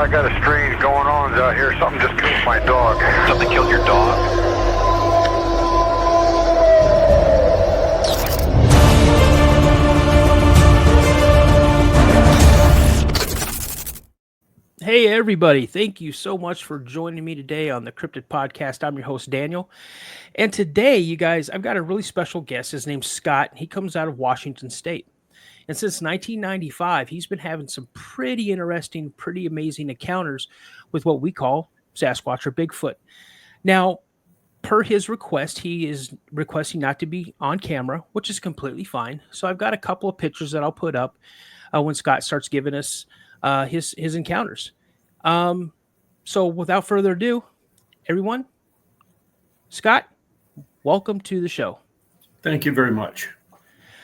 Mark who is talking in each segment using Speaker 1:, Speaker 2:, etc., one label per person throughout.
Speaker 1: I got a strange going on out here. Something just killed my dog.
Speaker 2: Something killed your dog?
Speaker 3: Hey everybody, thank you so much for joining me today on the Cryptid Podcast. I'm your host, Daniel. And today, you guys, I've got a really special guest. His name's Scott. He comes out of Washington State. And since 1995, he's been having some pretty interesting, pretty amazing encounters with what we call Sasquatch or Bigfoot. Now, per his request, he is requesting not to be on camera, which is completely fine. So I've got a couple of pictures that I'll put up when Scott starts giving us his encounters. So without further ado, everyone, Scott, welcome to the show.
Speaker 4: Thank you very much.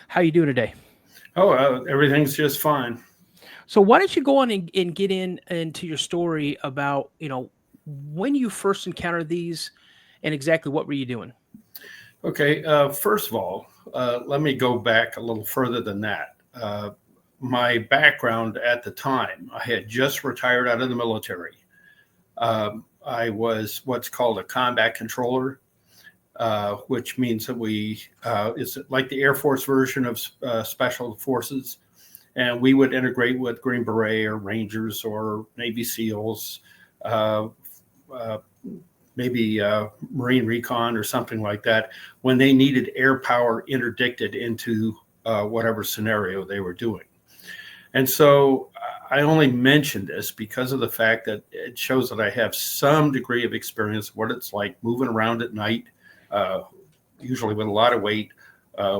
Speaker 3: How you doing today?
Speaker 4: Everything's just fine.
Speaker 3: So why don't you go on and get into your story about, when you first encountered these and exactly what were you doing?
Speaker 4: Okay. First of all, let me go back a little further than that. My background at the time, I had just retired out of the military. I was what's called a combat controller, which means that it's like the Air Force version of Special Forces. And we would integrate with Green Beret or Rangers or Navy SEALs, maybe Marine Recon or something like that, when they needed air power interdicted into whatever scenario they were doing. And so I only mention this because of the fact that it shows that I have some degree of experience what it's like moving around at night, usually with a lot of weight,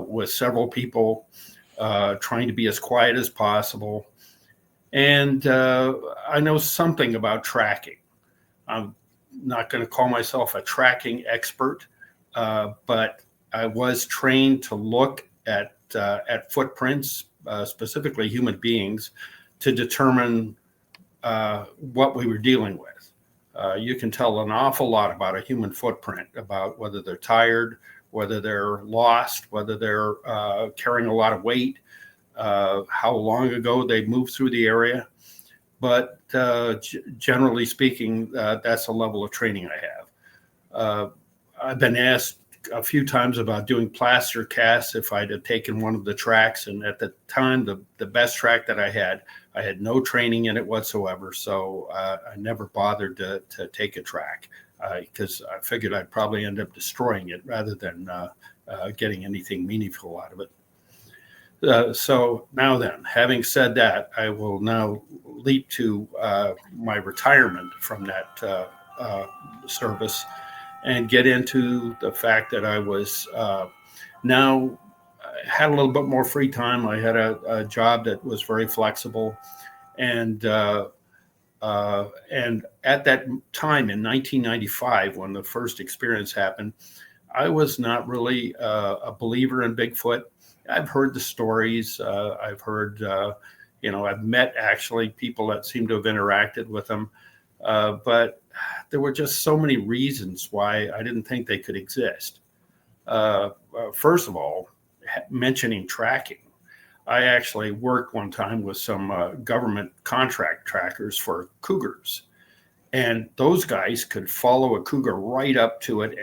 Speaker 4: with several people, trying to be as quiet as possible. And I know something about tracking. I'm not going to call myself a tracking expert, but I was trained to look at footprints, specifically human beings, to determine what we were dealing with. You can tell an awful lot about a human footprint, about whether they're tired, whether they're lost, whether they're carrying a lot of weight, how long ago they moved through the area. But generally speaking, that's the level of training I have. I've been asked a few times about doing plaster casts if I'd have taken one of the tracks. And at the time, the best track that I had no training in it whatsoever. So I never bothered to take a track because I figured I'd probably end up destroying it rather than getting anything meaningful out of it. So now then, having said that, I will now leap to my retirement from that service and get into the fact that I was now had a little bit more free time. I had a job that was very flexible. And at that time in 1995, when the first experience happened, I was not really a believer in Bigfoot. I've heard the stories. I've heard, I've met actually people that seem to have interacted with them. But there were just so many reasons why I didn't think they could exist. First of all, mentioning tracking. I actually worked one time with some government contract trackers for cougars. And those guys could follow a cougar right up to it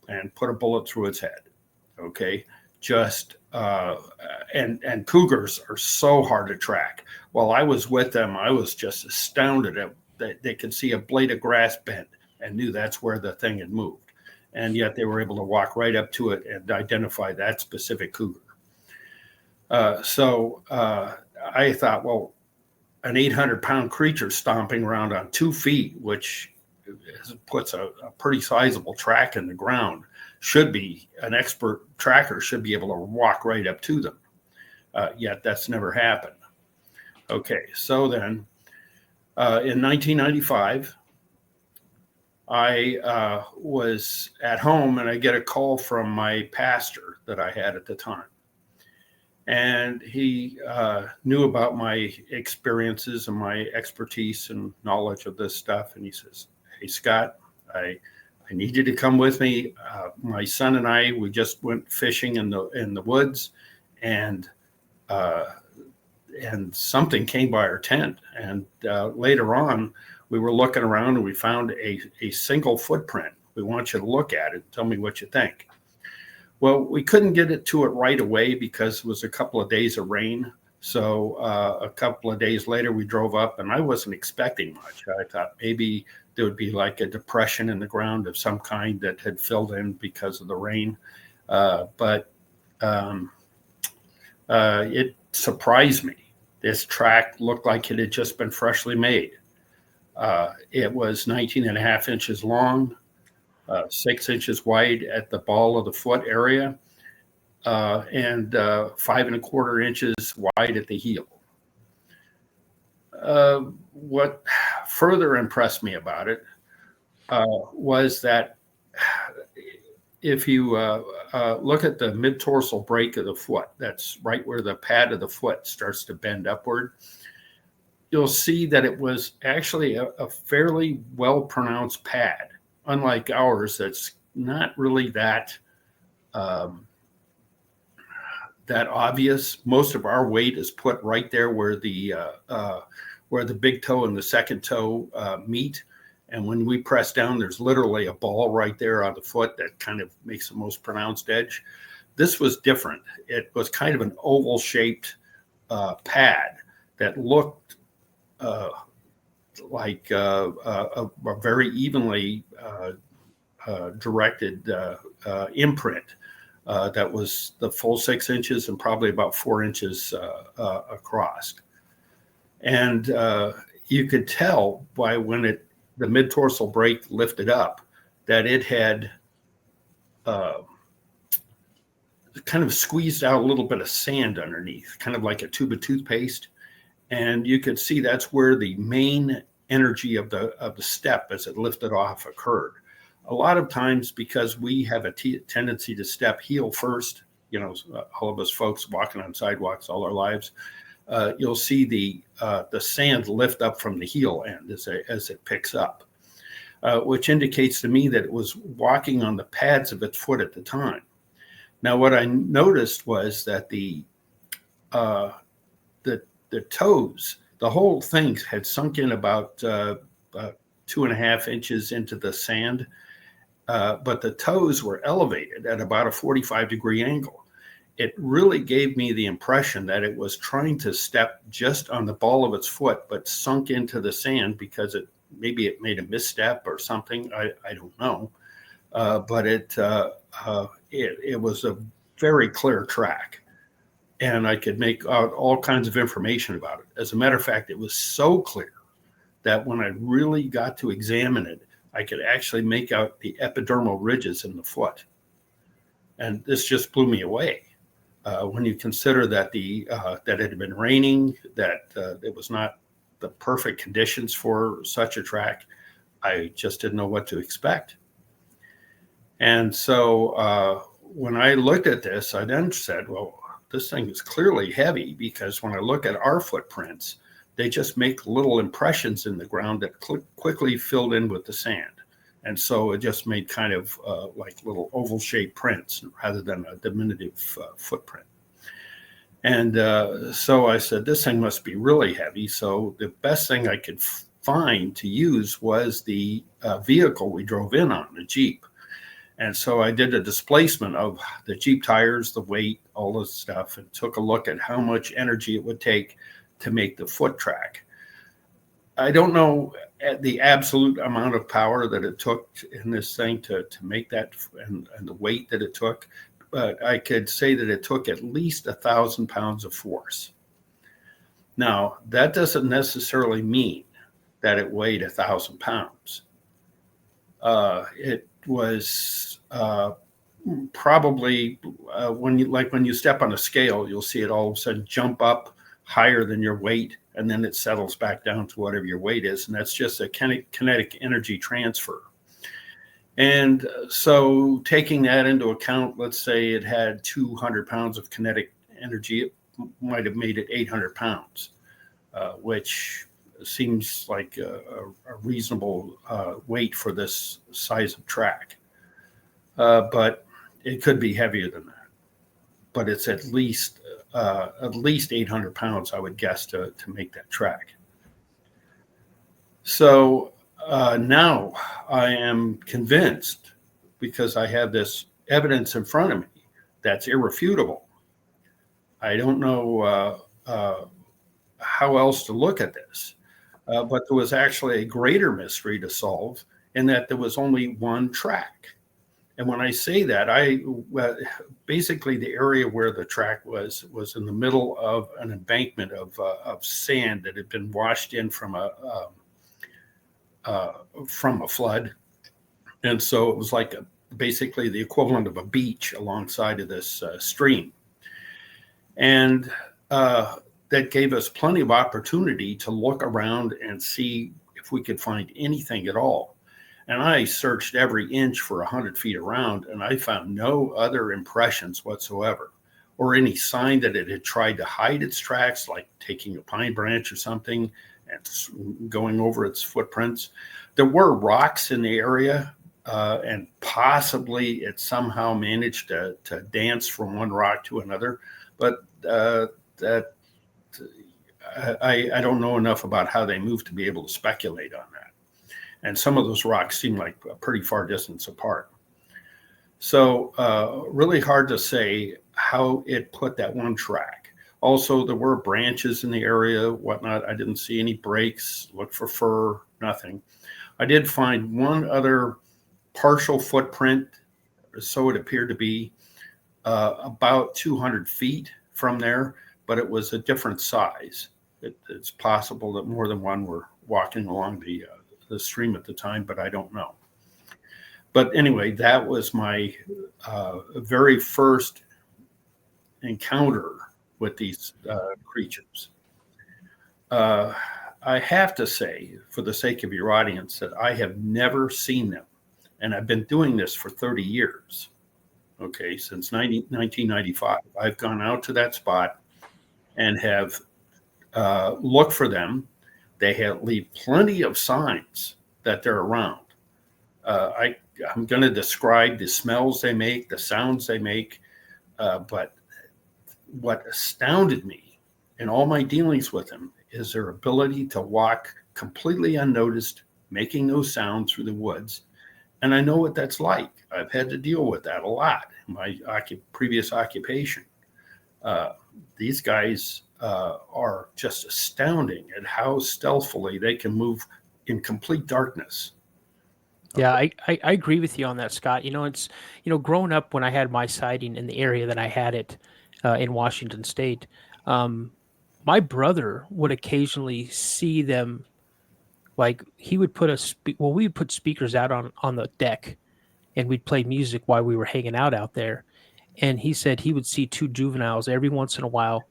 Speaker 4: and put a bullet through its head. Okay. And cougars are so hard to track. While I was with them, I was just astounded at that they could see a blade of grass bent and knew that's where the thing had moved. And yet they were able to walk right up to it and identify that specific cougar. So I thought, well, an 800-pound creature stomping around on 2 feet, which puts a pretty sizable track in the ground, an expert tracker should be able to walk right up to them. Yet that's never happened. Okay, so then in 1995, I was at home and I get a call from my pastor that I had at the time. And he knew about my experiences and my expertise and knowledge of this stuff. And he says, "Hey, Scott, I need you to come with me. My son and I, we just went fishing in the woods, and something came by our tent. And later on, we were looking around and we found a single footprint. We want you to look at it. Tell me what you think. Well, we couldn't get it to it right away because it was a couple of days of rain. So a couple of days later, we drove up, and I wasn't expecting much. I thought maybe there would be like a depression in the ground of some kind that had filled in because of the rain. But it surprised me. This track looked like it had just been freshly made. It was 19 and a half inches long, 6 inches wide at the ball of the foot area, and 5¼ inches wide at the heel. What further impressed me about it was that if you look at the mid-tarsal break of the foot, that's right where the pad of the foot starts to bend upward, you'll see that it was actually a fairly well-pronounced pad, unlike ours that's not really that obvious. Most of our weight is put right there where the big toe and the second toe meet. And when we press down, there's literally a ball right there on the foot that kind of makes the most pronounced edge. This was different. It was kind of an oval-shaped pad that looked like a very evenly directed imprint that was the full 6 inches and probably about 4 inches across. And you could tell by when the mid-tarsal break lifted up that it had kind of squeezed out a little bit of sand underneath, kind of like a tube of toothpaste. And you could see that's where the main energy of the step as it lifted off occurred. A lot of times, because we have a tendency to step heel first, all of us folks walking on sidewalks all our lives, you'll see the sand lift up from the heel end as it picks up, which indicates to me that it was walking on the pads of its foot at the time. Now, what I noticed was that the toes, the whole thing had sunk in about 2.5 inches into the sand, but the toes were elevated at about a 45-degree angle. It really gave me the impression that it was trying to step just on the ball of its foot, but sunk into the sand because maybe it made a misstep or something. I don't know, but it was a very clear track, and I could make out all kinds of information about it. As a matter of fact, it was so clear that when I really got to examine it, I could actually make out the epidermal ridges in the foot, and this just blew me away. When you consider that that it had been raining, that it was not the perfect conditions for such a track, I just didn't know what to expect. And so when I looked at this, I then said, well, this thing is clearly heavy, because when I look at our footprints, they just make little impressions in the ground that quickly filled in with the sand. And so it just made kind of like little oval-shaped prints rather than a diminutive footprint. And so I said, this thing must be really heavy. So the best thing I could find to use was the vehicle we drove in on, the Jeep. And so I did a displacement of the Jeep tires, the weight, all this stuff, and took a look at how much energy it would take to make the foot track. I don't know the absolute amount of power that it took in this thing to make that, and the weight that it took, but I could say that it took at least 1,000 pounds of force. Now, that doesn't necessarily mean that it weighed 1,000 pounds. It was probably when you step on a scale, you'll see it all of a sudden jump up higher than your weight, and then it settles back down to whatever your weight is. And that's just a kinetic energy transfer. And so taking that into account, let's say it had 200 pounds of kinetic energy, it might have made it 800 pounds, which seems like a reasonable weight for this size of track. But it could be heavier than that. But it's at least 800 pounds, I would guess, to make that track. So now I am convinced, because I have this evidence in front of me that's irrefutable. I don't know how else to look at this, but there was actually a greater mystery to solve in that there was only one track. And when I say that, basically the area where the track was in the middle of an embankment of sand that had been washed in from a flood, and so it was like basically the equivalent of a beach alongside of this stream, and that gave us plenty of opportunity to look around and see if we could find anything at all. And I searched every inch for 100 feet around, and I found no other impressions whatsoever, or any sign that it had tried to hide its tracks, like taking a pine branch or something and going over its footprints. There were rocks in the area, and possibly it somehow managed to dance from one rock to another, but that I don't know enough about how they move to be able to speculate on that. And some of those rocks seem like a pretty far distance apart. So really hard to say how it put that one track. Also, there were branches in the area, whatnot. I didn't see any breaks, look for fur, nothing. I did find one other partial footprint, so it appeared to be, about 200 feet from there, but it was a different size. It's possible that more than one were walking along the stream at the time, but I don't know. But anyway, that was my very first encounter with these creatures. I have to say, for the sake of your audience, that I have never seen them. And I've been doing this for 30 years, okay, since 1995. I've gone out to that spot and have looked for them. They leave plenty of signs that they're around. I'm going to describe the smells they make, the sounds they make, but what astounded me in all my dealings with them is their ability to walk completely unnoticed, making those sounds through the woods. And I know what that's like. I've had to deal with that a lot in my previous occupation. These guys are just astounding at how stealthily they can move in complete darkness.
Speaker 3: Yeah, I agree with you on that, Scott. It's, growing up when I had my sighting in the area that I had it in Washington State, my brother would occasionally see them. Like he would put we would put speakers out on the deck, and we'd play music while we were hanging out there. And he said he would see two juveniles every once in a while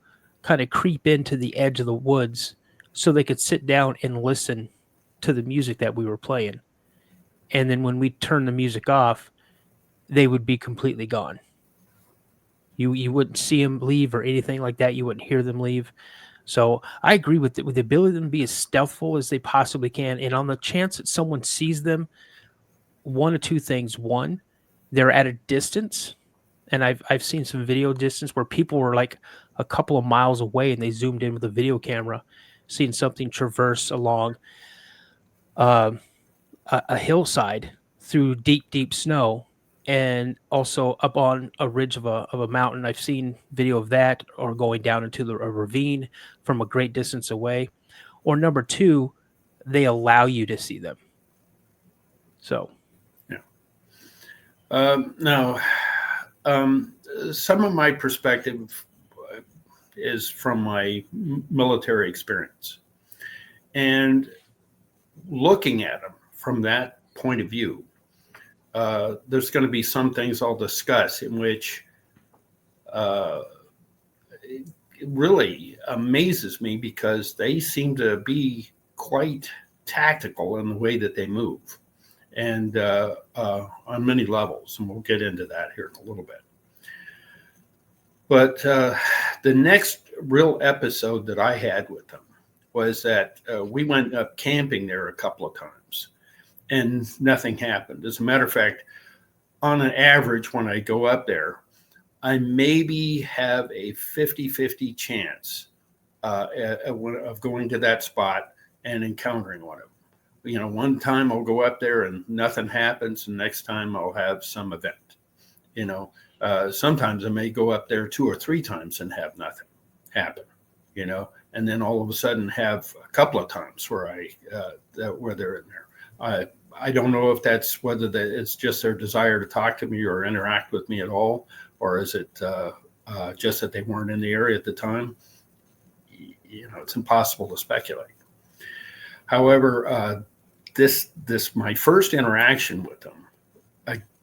Speaker 3: kind of creep into the edge of the woods so they could sit down and listen to the music that we were playing. And then when we turned the music off, they would be completely gone. You wouldn't see them leave or anything like that. You wouldn't hear them leave. So I agree with the ability of them to be as stealthful as they possibly can. And on the chance that someone sees them, one of two things. One, they're at a distance. And I've seen some video distance where people were like a couple of miles away and they zoomed in with a video camera, seeing something traverse along a hillside through deep snow, and also up on a ridge of a mountain. I've seen video of that, or going down into a ravine from a great distance away. Or number two, they allow you to see them. So,
Speaker 4: yeah. Now, some of my perspective is from my military experience, and looking at them from that point of view, there's going to be some things I'll discuss in which it really amazes me because they seem to be quite tactical in the way that they move, and on many levels. And we'll get into that here in a little bit. But the next real episode that I had with them was that we went up camping there a couple of times, and nothing happened. As a matter of fact, on an average, when I go up there, I maybe have a 50-50 chance of going to that spot and encountering one of them. one time I'll go up there and nothing happens, and next time I'll have some event. Sometimes I may go up there 2 or 3 times and have nothing happen, and then all of a sudden have a couple of times where where they're in there. I don't know if that's whether it's just their desire to talk to me or interact with me at all, or is it just that they weren't in the area at the time. It's impossible to speculate. However, this my first interaction with them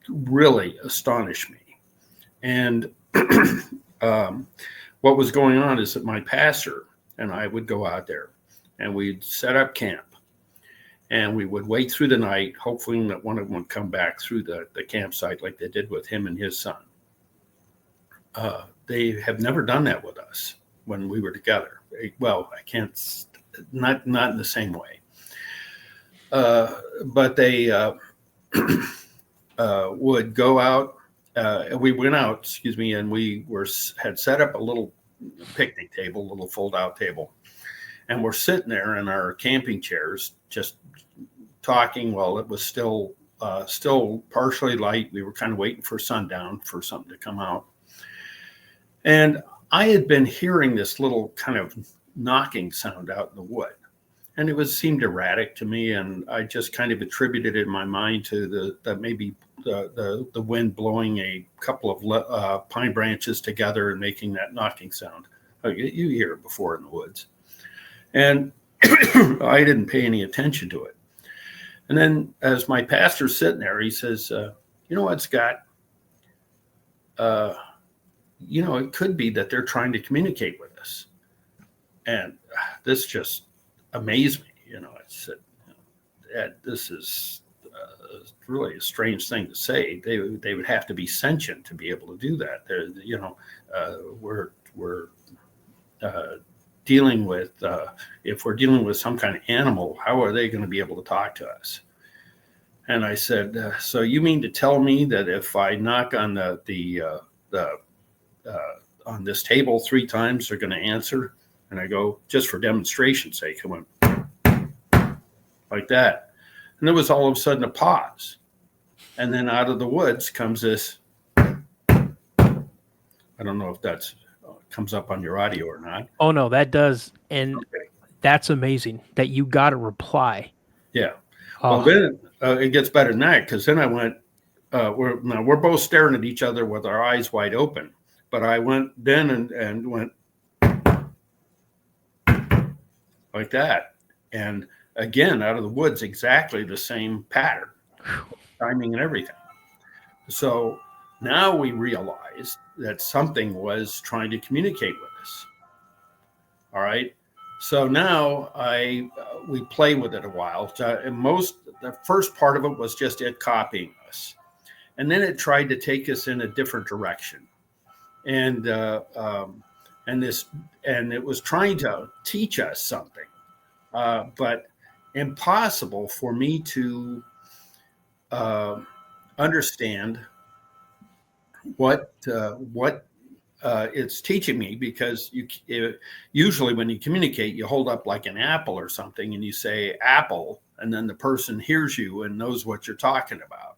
Speaker 4: really astonished me. And what was going on is that my pastor and I would go out there and we'd set up camp, and we would wait through the night, hoping that one of them would come back through the campsite like they did with him and his son. They have never done that with us when we were together. Well, I can't, not in the same way. But they would go out. We went out, and we had set up a little picnic table, a little fold-out table, and we're sitting there in our camping chairs, just talking while it was still partially light. We were kind of waiting for sundown for something to come out, and I had been hearing this little kind of knocking sound out in the wood. And it seemed erratic to me, and I just kind of attributed it in my mind to maybe the wind blowing a couple of pine branches together and making that knocking sound. You hear it before in the woods. And I didn't pay any attention to it. And then as my pastor's sitting there, he says, you know what, Scott? It could be that they're trying to communicate with us. And this just amazed me. I said, this is really a strange thing to say. They would have to be sentient to be able to do that. We're dealing with, if we're dealing with some kind of animal, how are they going to be able to talk to us? And I said, so you mean to tell me that if I knock on on this table 3 times, they're going to answer? And I go, just for demonstration's sake, I went like that. And there was all of a sudden a pause. And then out of the woods comes this, I don't know if that's comes up on your audio or not.
Speaker 3: Oh, no, that does. And
Speaker 4: okay.
Speaker 3: That's amazing that you got a reply.
Speaker 4: Yeah.
Speaker 3: Oh.
Speaker 4: Well, then it gets better than that, because then I went, we're both staring at each other with our eyes wide open. But I went then and went like that. And again, out of the woods, exactly the same pattern, timing and everything. So now we realized that something was trying to communicate with us. All right. So now we play with it a while. The first part of it was just it copying us. And then it tried to take us in a different direction. And it was trying to teach us something, but impossible for me to understand what it's teaching me, because usually when you communicate, you hold up like an apple or something and you say apple, and then the person hears you and knows what you're talking about,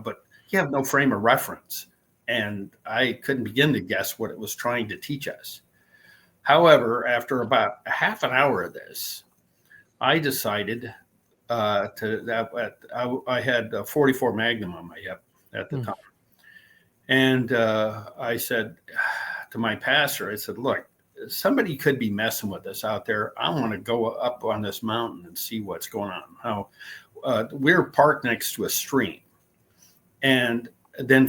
Speaker 4: but you have no frame of reference. And I couldn't begin to guess what it was trying to teach us. However, after about a half an hour of this, I decided I had a 44 Magnum on my hip at the time. And I said to my pastor, I said, look, somebody could be messing with us out there. I want to go up on this mountain and see what's going on. How we're parked next to a stream. And then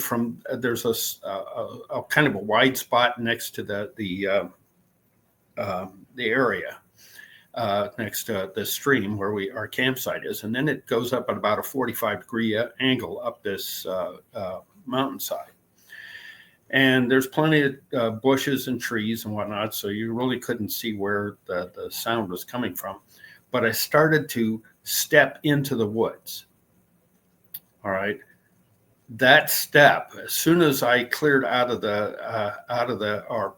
Speaker 4: there's a kind of a wide spot next to the area next to the stream where our campsite is, and then it goes up at about a 45-degree angle up this mountainside. And there's plenty of bushes and trees and whatnot, so you really couldn't see where the sound was coming from. But I started to step into the woods. All right. That step, as soon as I cleared out of our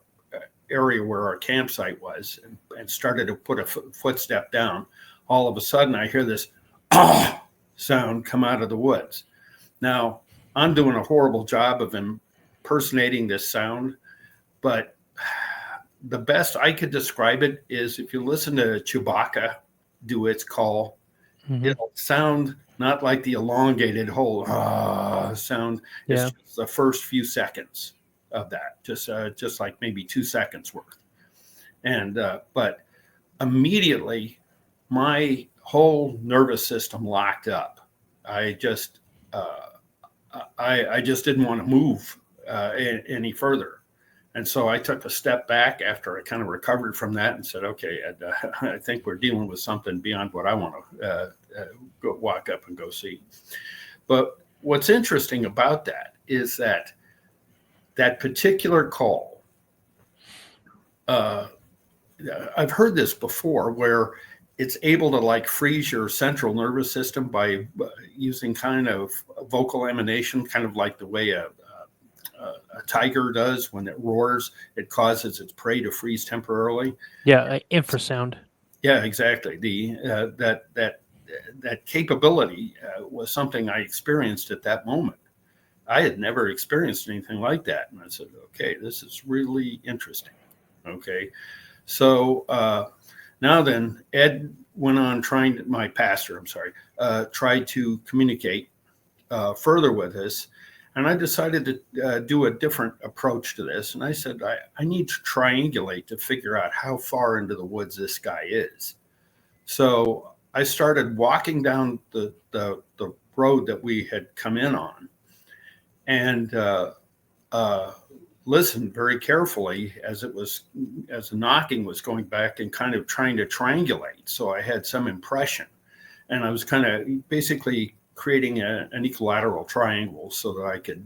Speaker 4: area where our campsite was and started to put a footstep down, all of a sudden I hear this sound come out of the woods. Now, I'm doing a horrible job of impersonating this sound, but the best I could describe it is if you listen to Chewbacca do its call, it'll sound not like the elongated whole sound. It's just the first few seconds of that, just like maybe 2 seconds worth. And but immediately my whole nervous system locked up. I just didn't want to move any further. And so I took a step back after I kind of recovered from that and said, okay, I think we're dealing with something beyond what I want to go walk up and go see. But what's interesting about that is that particular call, I've heard this before where it's able to like freeze your central nervous system by using kind of vocal emanation, kind of like the way a tiger does when it roars. It causes its prey to freeze temporarily.
Speaker 3: Yeah, infrasound.
Speaker 4: Yeah, exactly. That capability was something I experienced at that moment. I had never experienced anything like that, and I said, "Okay, this is really interesting." Okay, so now then, Ed went on my pastor, tried to communicate further with us. And I decided to do a different approach to this. And I said, I need to triangulate to figure out how far into the woods this guy is. So I started walking down the road that we had come in on and listened very carefully as the knocking was going back and kind of trying to triangulate. So I had some impression. And I was kind of basically creating an equilateral triangle so that I could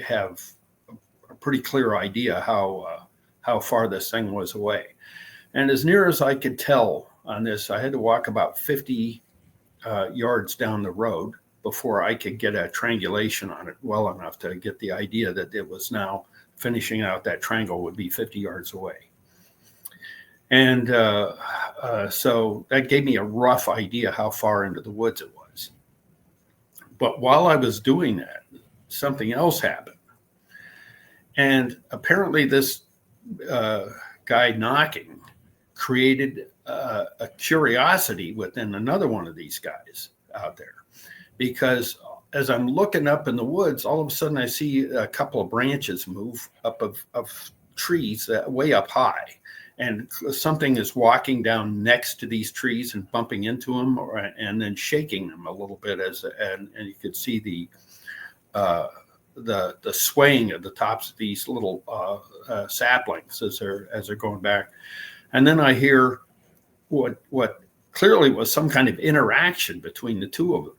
Speaker 4: have a pretty clear idea how far this thing was away. And as near as I could tell on this, I had to walk about 50 yards down the road before I could get a triangulation on it well enough to get the idea that it was now finishing out that triangle would be 50 yards away. And so that gave me a rough idea how far into the woods it was. But while I was doing that, something else happened. And apparently this guy knocking created a curiosity within another one of these guys out there. Because as I'm looking up in the woods, all of a sudden I see a couple of branches move up of trees way up high. And something is walking down next to these trees and bumping into them, and then shaking them a little bit and you could see the swaying of the tops of these little saplings as they're going back. And then I hear what clearly was some kind of interaction between the two of them.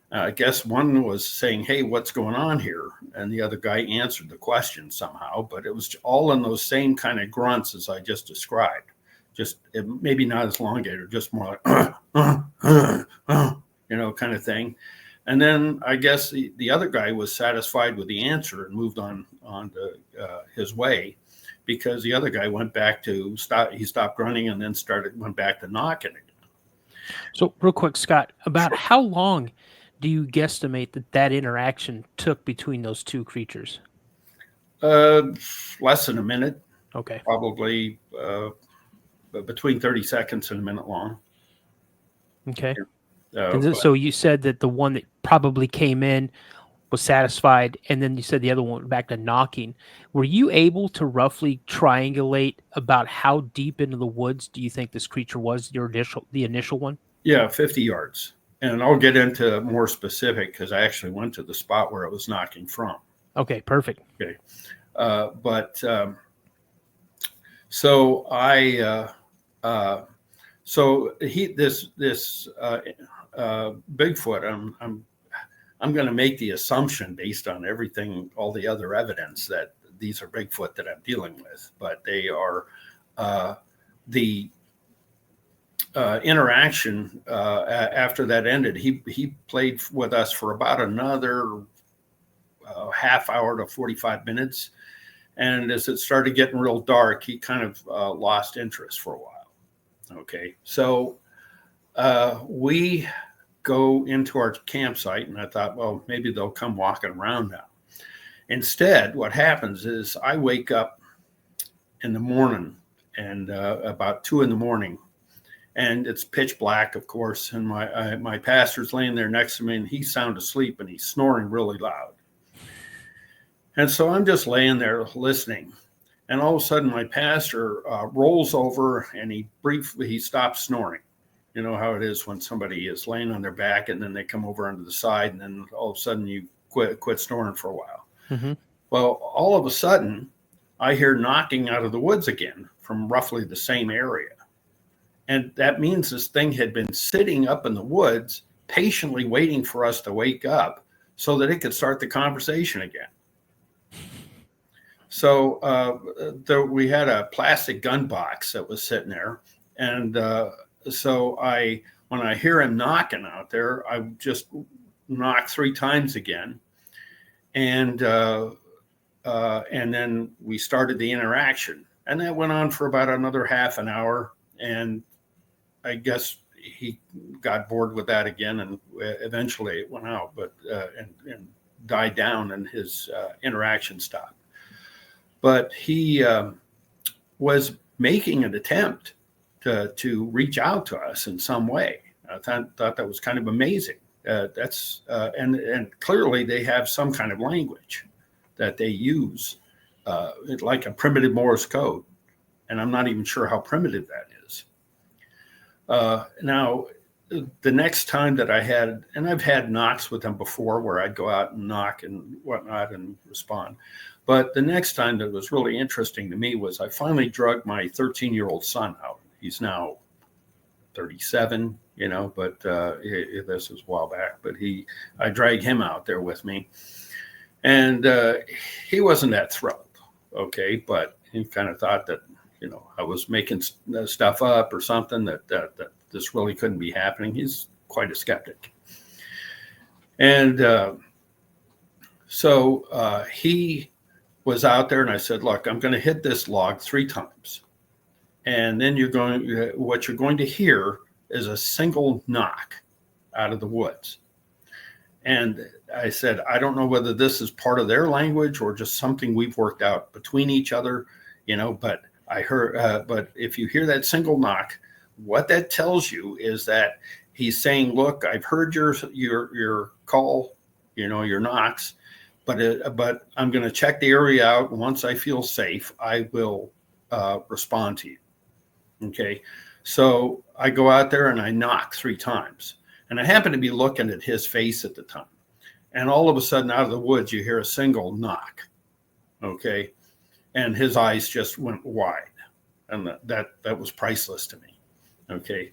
Speaker 4: I guess one was saying, "Hey, what's going on here?" And the other guy answered the question somehow, but it was all in those same kind of grunts as I just described. Just maybe not as elongated, just more like, kind of thing. And then I guess the other guy was satisfied with the answer and moved on to his way, because the other guy went back to stop. He stopped grunting and then went back to knocking again.
Speaker 3: So real quick, Scott, about how long do you guesstimate that interaction took between those two creatures?
Speaker 4: Less than a minute.
Speaker 3: Okay.
Speaker 4: Probably between 30 seconds and a minute long.
Speaker 3: Okay. So you said that the one that probably came in was satisfied, and then you said the other one went back to knocking. Were you able to roughly triangulate about how deep into the woods do you think this creature was, the initial one?
Speaker 4: Yeah, 50 yards. And I'll get into more specific because I actually went to the spot where it was knocking from.
Speaker 3: Okay, perfect.
Speaker 4: Okay. So Bigfoot, I'm going to make the assumption based on everything, all the other evidence, that these are Bigfoot that I'm dealing with, but they are the interaction after that ended. He played with us for about another half hour to 45 minutes. And as it started getting real dark, he kind of lost interest for a while. Okay. So we go into our campsite, and I thought, well, maybe they'll come walking around now. Instead, what happens is I wake up in the morning, and about 2 a.m, and it's pitch black, of course, and my pastor's laying there next to me, and he's sound asleep, and he's snoring really loud. And so I'm just laying there listening, and all of a sudden my pastor rolls over, and he stops snoring. You know how it is when somebody is laying on their back, and then they come over onto the side, and then all of a sudden you quit snoring for a while.
Speaker 3: Mm-hmm.
Speaker 4: Well, all of a sudden, I hear knocking out of the woods again from roughly the same area. And that means this thing had been sitting up in the woods, patiently waiting for us to wake up so that it could start the conversation again. So we had a plastic gun box that was sitting there. And so when I hear him knocking out there, I just knock 3 times again. And then we started the interaction. And that went on for about another half an hour. And I guess he got bored with that again, and eventually it went out, but and died down, and his interaction stopped. But he was making an attempt to reach out to us in some way. I thought that was kind of amazing. And clearly they have some kind of language that they use, like a primitive Morse code, and I'm not even sure how primitive that is. Now, the next time that I had, and I've had knocks with them before where I'd go out and knock and whatnot and respond. But the next time that was really interesting to me was I finally drug my 13-year-old son out. He's now 37, but this was a while back. But I dragged him out there with me. And he wasn't that thrilled, okay? But he kind of thought that, I was making stuff up or something, that this really couldn't be happening. He's quite a skeptic. And so he was out there, and I said, look, I'm going to hit this log 3 times. And then what you're going to hear is a single knock out of the woods. And I said, I don't know whether this is part of their language or just something we've worked out between each other, but I heard, but if you hear that single knock, what that tells you is that he's saying, look, I've heard your call, your knocks, but I'm going to check the area out. And once I feel safe, I will respond to you. Okay. So I go out there and I knock 3 times, and I happen to be looking at his face at the time. And all of a sudden out of the woods, you hear a single knock. Okay. And his eyes just went wide, and that was priceless to me. Okay.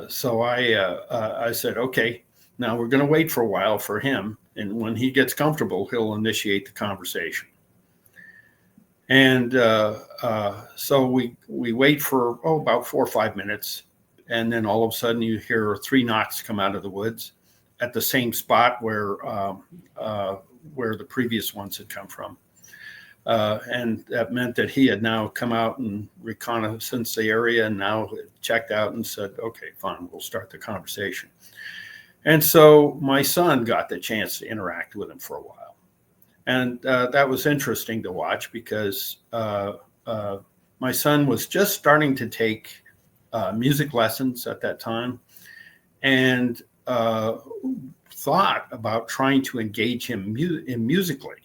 Speaker 4: So I said, okay, now we're going to wait for a while for him. And when he gets comfortable, he'll initiate the conversation. And so we wait for about 4 or 5 minutes. And then all of a sudden you hear 3 knocks come out of the woods at the same spot where the previous ones had come from. And that meant that he had now come out and reconnaissance the area, and now checked out and said, okay, fine, we'll start the conversation. And so my son got the chance to interact with him for a while. And that was interesting to watch because my son was just starting to take music lessons at that time, and thought about trying to engage him musically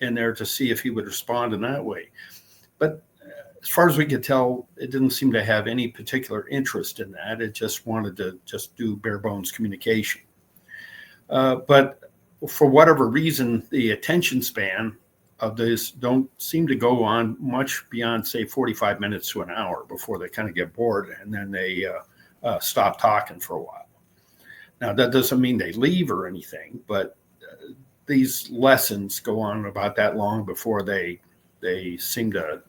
Speaker 4: in there to see if he would respond in that way. But as far as we could tell, it didn't seem to have any particular interest in that. It just wanted to just do bare bones communication. But for whatever reason, the attention span of this don't seem to go on much beyond, say, 45 minutes to an hour before they kind of get bored, and then they stop talking for a while. Now, that doesn't mean they leave or anything, but these lessons go on about that long before they seem to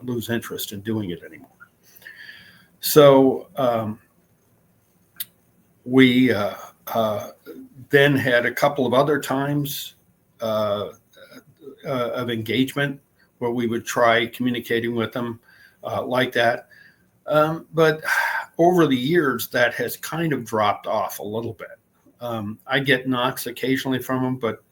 Speaker 4: lose interest in doing it anymore. So we then had a couple of other times of engagement where we would try communicating with them like that. But over the years, that has kind of dropped off a little bit. I get knocks occasionally from them, but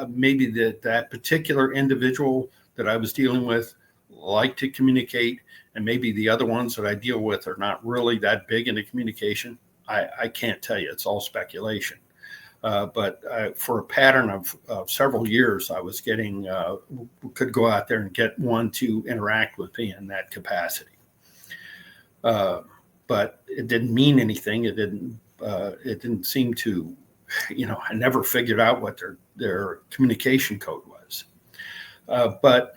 Speaker 4: maybe that particular individual that I was dealing with like to communicate, and maybe the other ones that I deal with are not really that big into communication. I can't tell you. It's all speculation. But for a pattern of several years, I was getting, could go out there and get one to interact with me in that capacity. But it didn't mean anything. It didn't seem to, I never figured out what their communication code was. But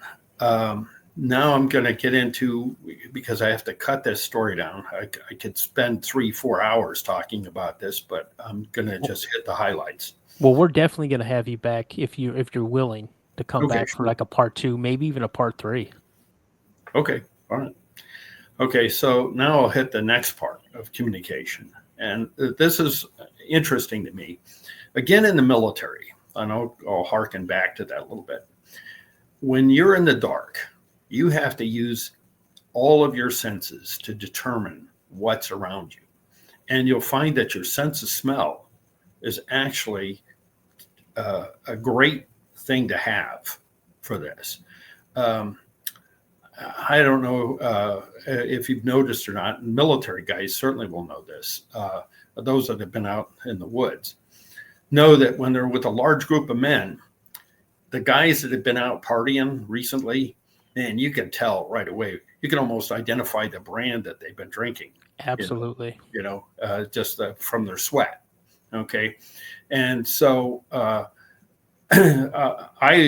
Speaker 4: now I'm going to get into, because I have to cut this story down. I could spend 3-4 hours talking about this, but I'm going to just hit the highlights.
Speaker 3: Well, we're definitely going to have you back if you're willing to come back for like a part 2, maybe even a part 3.
Speaker 4: Okay. All right. Okay. So now I'll hit the next part of communication. And this is interesting to me. Again, in the military, and I'll harken back to that a little bit. When you're in the dark, you have to use all of your senses to determine what's around you. And you'll find that your sense of smell is actually a great thing to have for this. I don't know if you've noticed or not, military guys certainly will know this. Those that have been out in the woods know that when they're with a large group of men, the guys that have been out partying recently, man, you can tell right away. You can almost identify the brand that they've been drinking.
Speaker 3: Absolutely.
Speaker 4: Just from their sweat. Okay. And so I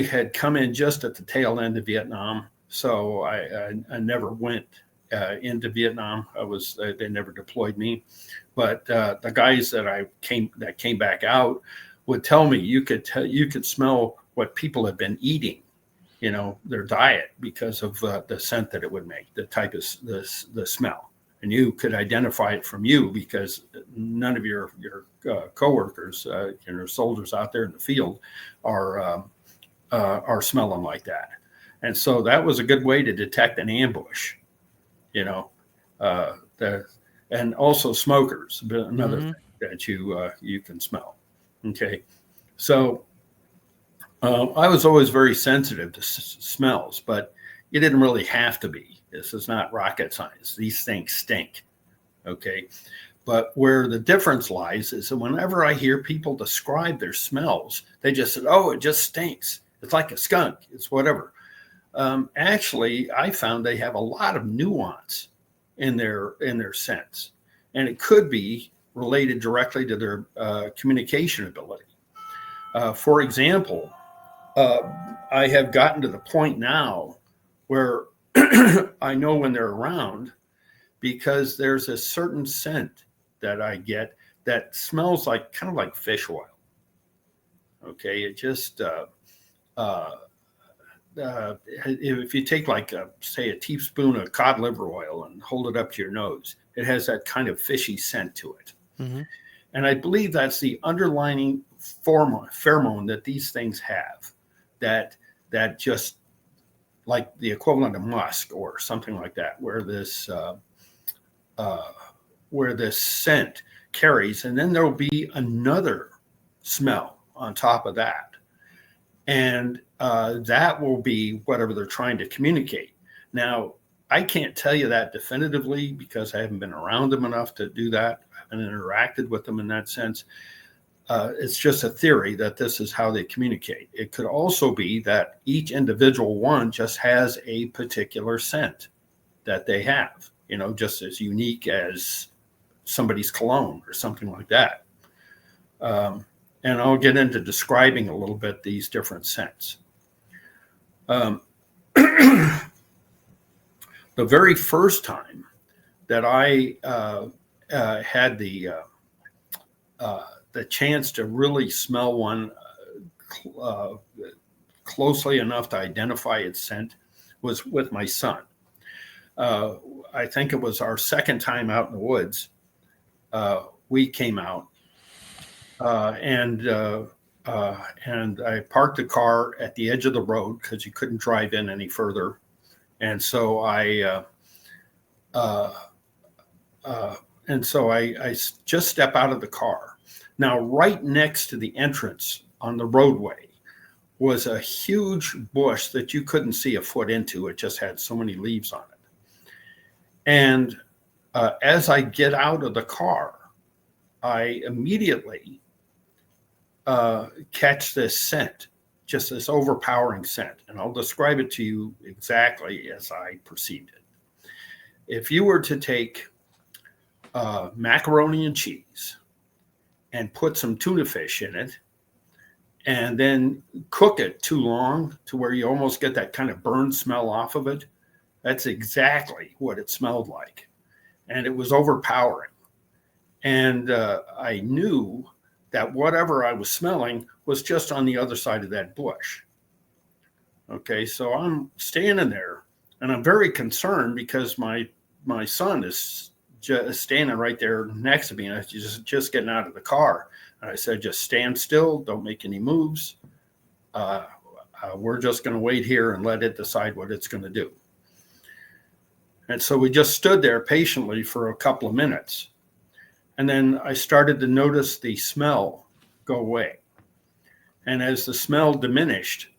Speaker 4: had come in just at the tail end of Vietnam. So I never went into Vietnam. They never deployed me. But the guys that came back out would tell me you could smell what people have been eating, their diet, because of the scent that it would make, the type of the smell. And you could identify it from you because none of your coworkers, soldiers out there in the field are smelling like that. And so that was a good way to detect an ambush, and also smokers, another thing that you can smell. Okay. So I was always very sensitive to smells, but you didn't really have to be. This is not rocket science. These things stink. Okay. But where the difference lies is that whenever I hear people describe their smells, they just said, oh, it just stinks. It's like a skunk. It's whatever. Actually, I found they have a lot of nuance in their sense, and it could be related directly to their communication ability. For example, I have gotten to the point now where I know when they're around because there's a certain scent that I get that smells kind of like fish oil. Okay, it just if you take say a teaspoon of cod liver oil and hold it up to your nose, it has that kind of fishy scent to it. Mm-hmm. And I believe that's the underlying pheromone that these things have, that just like the equivalent of musk or something like that, where this scent carries, and then there will be another smell on top of that. And that will be whatever they're trying to communicate. Now, I can't tell you that definitively because I haven't been around them enough to do that. I haven't interacted with them in that sense. It's just a theory that this is how they communicate. It could also be that each individual one just has a particular scent that they have, just as unique as somebody's cologne or something like that. And I'll get into describing a little bit these different scents. The very first time that I had the chance to really smell one closely enough to identify its scent was with my son. I think it was our second time out in the woods. We came out. And I parked the car at the edge of the road because you couldn't drive in any further. And so I And so I just step out of the car. Now, right next to the entrance on the roadway was a huge bush that you couldn't see a foot into. It just had so many leaves on it. And as I get out of the car, I immediately catch this scent, just this overpowering scent. And I'll describe it to you exactly as I perceived it. If you were to take macaroni and cheese and put some tuna fish in it, and then cook it too long to where you almost get that kind of burn smell off of it, that's exactly what it smelled like. And it was overpowering. And I knew that whatever I was smelling was just on the other side of that bush. Okay, so I'm standing there, and I'm very concerned because my son is just standing right there next to me, and I was just getting out of the car. And I said, just stand still, don't make any moves. We're just going to wait here and let it decide what it's going to do. And so we just stood there patiently for a couple of minutes. And then I started to notice the smell go away. And as the smell diminished,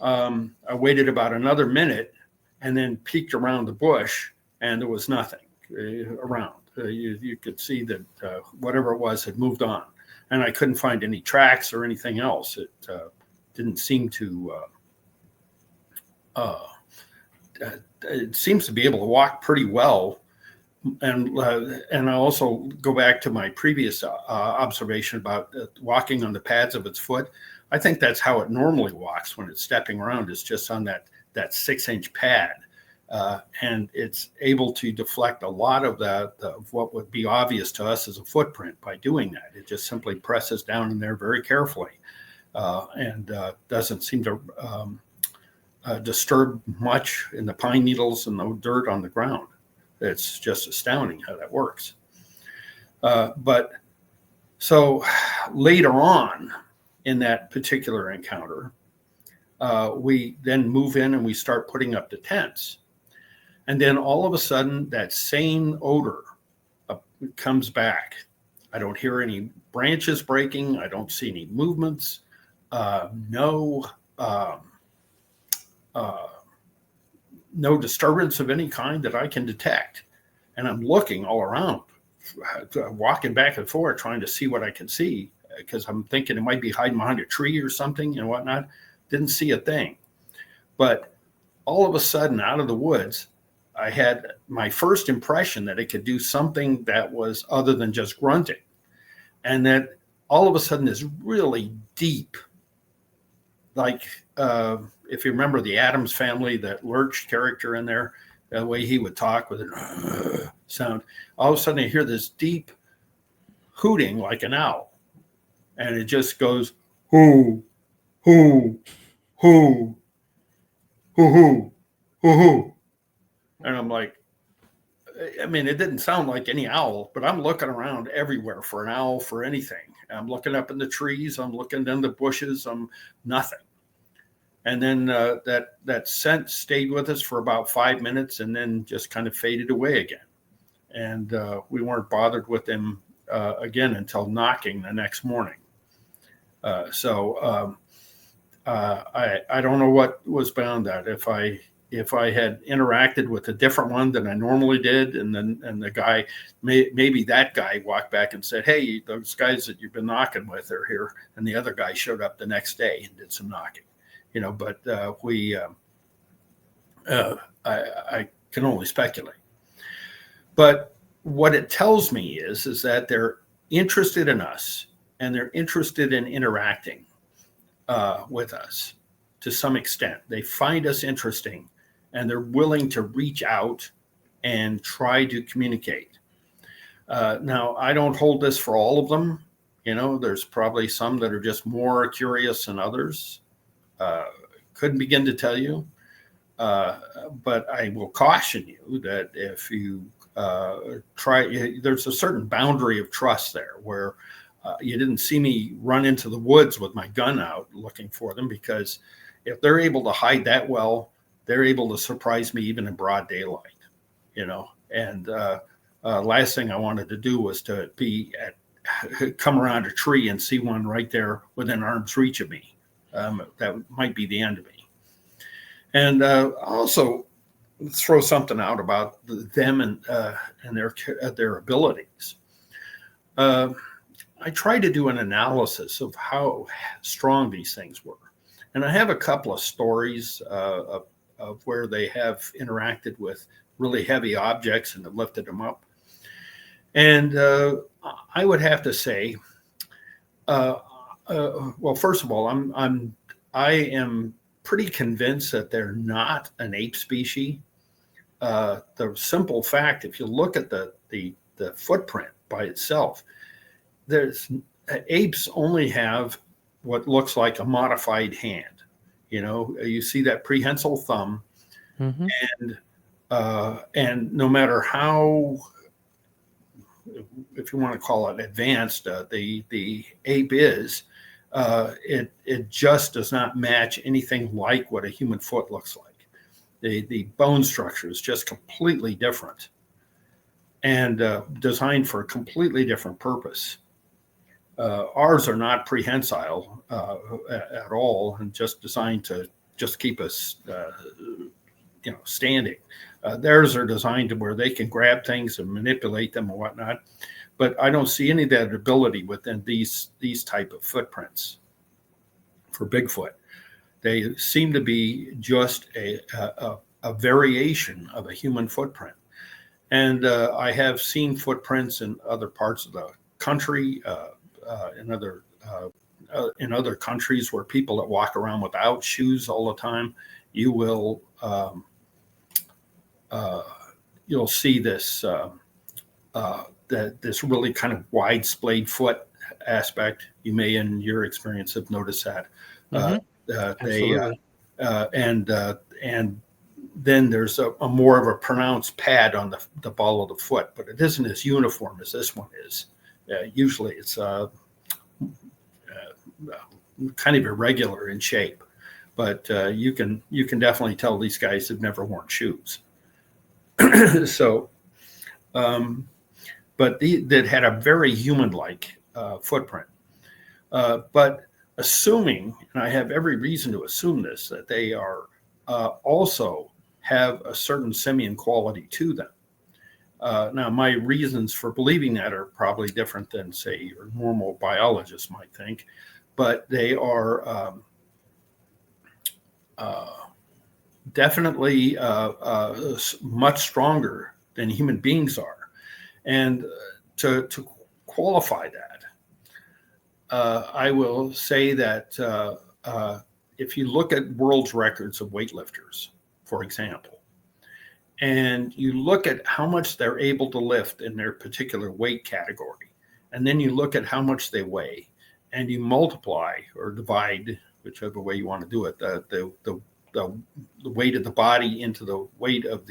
Speaker 4: I waited about another minute and then peeked around the bush, and there was nothing around. You could see that whatever it was had moved on. And I couldn't find any tracks or anything else. It didn't seem to, it seems to be able to walk pretty well. And I also go back to my previous observation about walking on the pads of its foot. I think that's how it normally walks when it's stepping around, is just on that 6-inch pad. And it's able to deflect a lot of what would be obvious to us as a footprint by doing that. It just simply presses down in there very carefully and doesn't seem to disturb much in the pine needles and the dirt on the ground. It's just astounding how that works. But so later on in that particular encounter, we then move in and we start putting up the tents. And then all of a sudden, that same odor comes back. I don't hear any branches breaking. I don't see any movements. No disturbance of any kind that I can detect. And I'm looking all around, walking back and forth, trying to see what I can see, because I'm thinking it might be hiding behind a tree or something and whatnot. Didn't see a thing. But all of a sudden, out of the woods, I had my first impression that it could do something that was other than just grunting. And that all of a sudden is really deep. Like if you remember the Addams Family, that Lurch character in there, the way he would talk with an sound, all of a sudden I hear this deep hooting like an owl. And it just goes, hoo, hoo, hoo, hoo, hoo, hoo, hoo. And I'm like, I mean, it didn't sound like any owl, but I'm looking around everywhere for an owl, for anything. I'm looking up in the trees. I'm looking in the bushes. Nothing. And then that scent stayed with us for about 5 minutes and then just kind of faded away again. And we weren't bothered with them again until knocking the next morning. So I don't know what was behind that. If I had interacted with a different one than I normally did, and the guy, maybe that guy walked back and said, "Hey, those guys that you've been knocking with are here," and the other guy showed up the next day and did some knocking, But I can only speculate. But what it tells me is that they're interested in us and they're interested in interacting with us to some extent. They find us interesting. And they're willing to reach out and try to communicate. Now, I don't hold this for all of them. There's probably some that are just more curious than others. Couldn't begin to tell you. But I will caution you that if you there's a certain boundary of trust there where you didn't see me run into the woods with my gun out looking for them, because if they're able to hide that well, they're able to surprise me even in broad daylight, and last thing I wanted to do was to come around a tree and see one right there within arm's reach of me. That might be the end of me. And also throw something out about them and their abilities. I tried to do an analysis of how strong these things were. And I have a couple of stories of where they have interacted with really heavy objects and have lifted them up. And I would have to say, well, first of all, I am pretty convinced that they're not an ape species. The simple fact, if you look at the footprint by itself, apes only have what looks like a modified hand. You see that prehensile thumb,
Speaker 3: Mm-hmm.
Speaker 4: and no matter how, if you want to call it advanced, the ape is, it just does not match anything like what a human foot looks like. The bone structure is just completely different and designed for a completely different purpose. Ours are not prehensile at all, and just designed to just keep us, standing. Theirs are designed to where they can grab things and manipulate them and whatnot. But I don't see any of that ability within these type of footprints for Bigfoot. They seem to be just a variation of a human footprint. And I have seen footprints in other parts of the country, in other countries where people that walk around without shoes all the time, you'll see this this really kind of wide splayed foot aspect. You may, in your experience, have noticed that. And then there's a more of a pronounced pad on the ball of the foot, but it isn't as uniform as this one is. Usually it's kind of irregular in shape, but you can definitely tell these guys have never worn shoes. So, but that had a very human-like footprint. But assuming, and I have every reason to assume this, that they are also have a certain simian quality to them. Now, my reasons for believing that are probably different than, say, your normal biologist might think, but they are definitely much stronger than human beings are. And to qualify that, I will say that if you look at world's records of weightlifters, for example, and you look at how much they're able to lift in their particular weight category, and then you look at how much they weigh, and you multiply or divide, whichever way you want to do it, the weight of the body into the weight of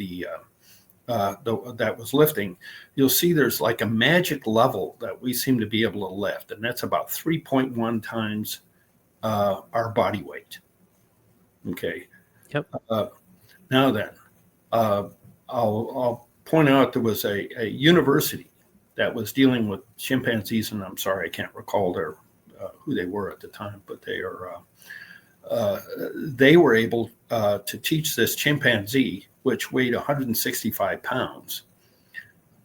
Speaker 4: that was lifting, you'll see there's like a magic level that we seem to be able to lift, and that's about 3.1 times our body weight. Okay.
Speaker 3: Yep.
Speaker 4: Now then, I'll point out there was a university that was dealing with chimpanzees, and I'm sorry I can't recall who they were at the time, but they were able to teach this chimpanzee, which weighed 165 pounds,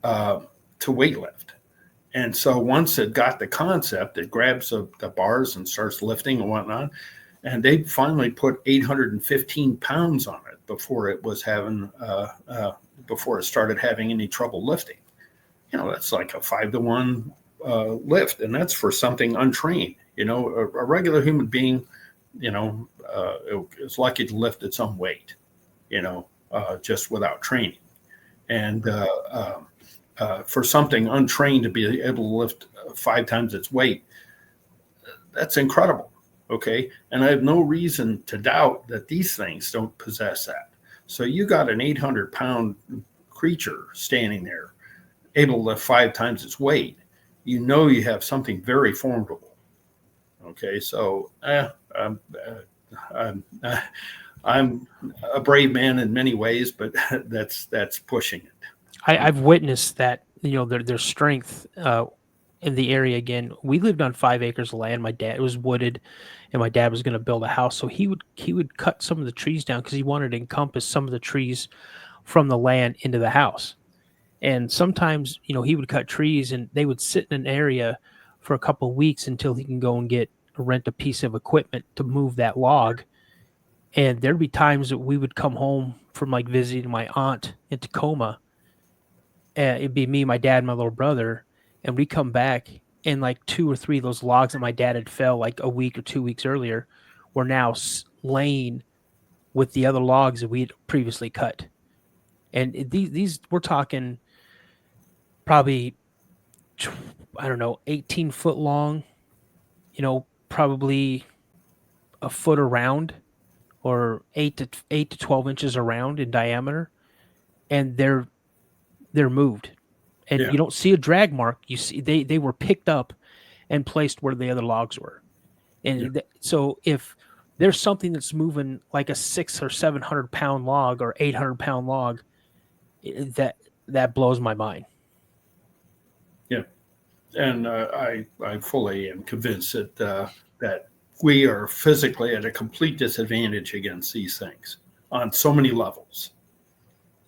Speaker 4: to weightlift. And so once it got the concept, it grabs the bars and starts lifting and whatnot. And they finally put 815 pounds on it before it was before it started having any trouble lifting. That's like a 5-to-1 lift, and that's for something untrained. A regular human being, is lucky to lift its own weight, just without training. And for something untrained to be able to lift 5 times its weight, that's incredible. Okay. And I have no reason to doubt that these things don't possess that. So you got an 800-pound creature standing there, able to lift 5 times its weight. You have something very formidable. Okay. So I'm a brave man in many ways, but that's pushing it.
Speaker 3: I've witnessed that their strength in the area. Again, we lived on 5 acres of land. My dad, it was wooded, and my dad was going to build a house, so he would cut some of the trees down because he wanted to encompass some of the trees from the land into the house. And sometimes, he would cut trees and they would sit in an area for a couple of weeks until he can go and rent a piece of equipment to move that log. And there'd be times that we would come home from like visiting my aunt in Tacoma. It'd be me, my dad, and my little brother, and we come back and like 2 or 3 of those logs that my dad had felled like a week or 2 weeks earlier were now laying with the other logs that we had previously cut. And these we're talking probably, I don't know, 18-foot long, probably a foot around, or 8 to 12 inches around in diameter, and they're moved, and you don't see a drag mark. You see they were picked up and placed where the other logs were, and so if there's something that's moving like a 600 or 700 pound log or 800 pound log, that blows my mind.
Speaker 4: Yeah, and I fully am convinced that we are physically at a complete disadvantage against these things on so many levels.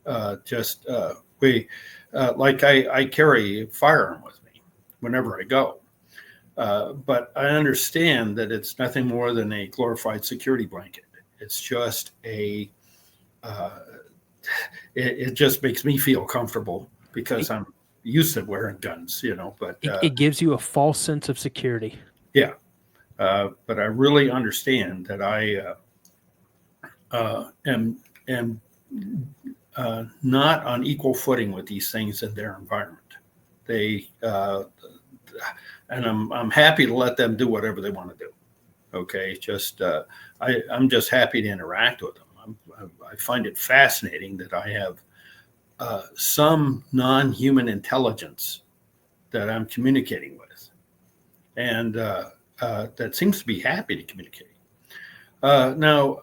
Speaker 4: I carry a firearm with me whenever I go, but I understand that it's nothing more than a glorified security blanket. It's just it just makes me feel comfortable because I'm used to wearing guns, but
Speaker 3: it gives you a false sense of security.
Speaker 4: Yeah. But I really understand that I am not on equal footing with these things in their environment. And I'm happy to let them do whatever they want to do. Okay, I'm just happy to interact with them. I find it fascinating that I have some non-human intelligence that I'm communicating with, and that seems to be happy to communicate. Now,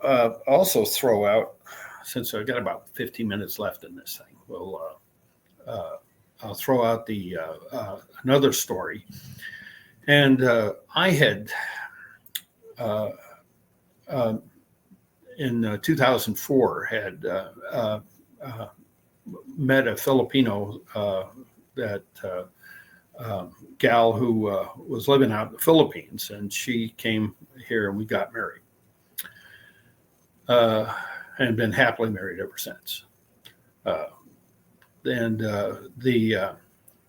Speaker 4: also throw out, since I've got about 15 minutes left in this thing, I'll throw out the another story. And I had in 2004 had met a Filipino gal who was living out in the Philippines, and she came here and we got married, and been happily married ever since.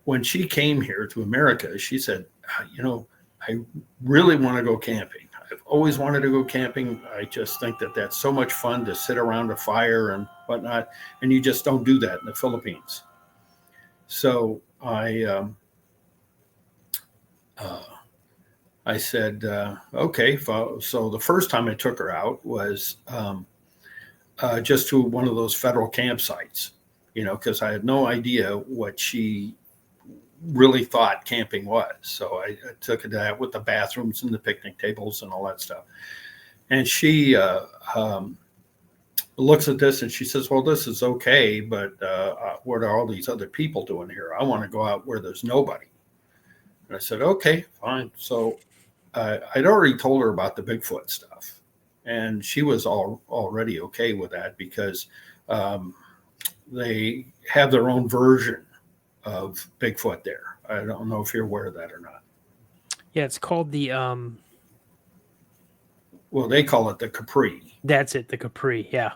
Speaker 4: When she came here to America, she said, I really want to go camping. I've always wanted to go camping. I just think that that's so much fun to sit around a fire and whatnot, and you just don't do that in the Philippines. So I said, okay. So the first time I took her out was just to one of those federal campsites, because I had no idea what she really thought camping was. So I took her to that with the bathrooms and the picnic tables and all that stuff. And she looks at this and she says, well, this is okay, but what are all these other people doing here? I want to go out where there's nobody. And I said, okay, fine. So I'd already told her about the Bigfoot stuff, and she was already okay with that because they have their own version of Bigfoot there. I don't know if you're aware of that or not.
Speaker 3: Yeah, it's called the
Speaker 4: well, they call it the Capri.
Speaker 3: That's it, the Capri, yeah.